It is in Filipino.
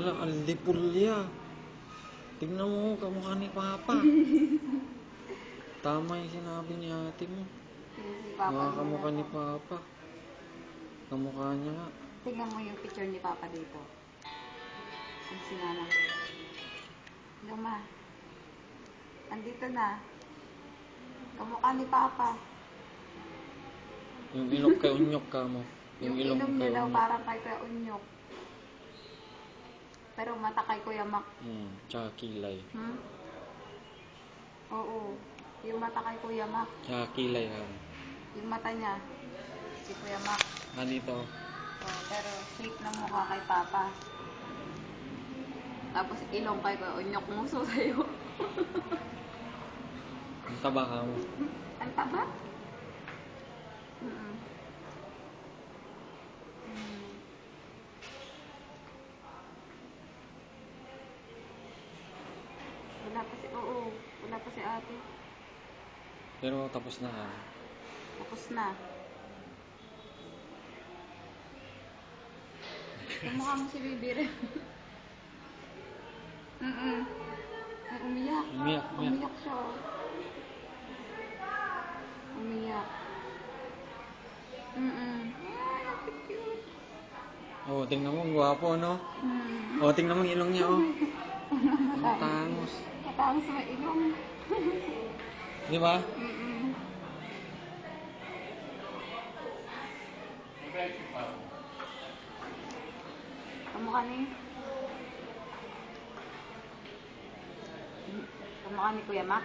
Ala, aldipulya. Tingnan mo, kamukha ni Papa. Tama yung sinabi ni ate mo. Si Papa Mga kamukha ni Papa. Kamukha niya nga. Tingnan mo yung picture ni Papa dito. Kung sinanang. Luma. Andito na. Kamukha ni Papa. Yung ilok kay Unyok ka mo. Yung ilong niya daw parang kay Kuya Unyok. Pero mata kay Kuya Mac. Tsaka kilay. Oo. Yung mata kay Kuya Mac. Tsaka kilay ka. Yung mata niya. Si Kuya Mac. Ganito. Pero shape ng mukha kay Papa. Tapos ilong kay Kuya Unyok. Muso sa'yo. Ang taba ka mo. Ang taba? Wala pa si ate. Pero tapos na ka. Tapos na. Kamukha mo si Bibi rin. Ay, umiyak. Umiyak siya. Umiyak. Oh, tingnan mo, gwapo, no? Oh, tingnan mo yung ilong niya, oh. Matangos. Matangos sa ilong. Di ba? Kamukha ni Kuya Mac.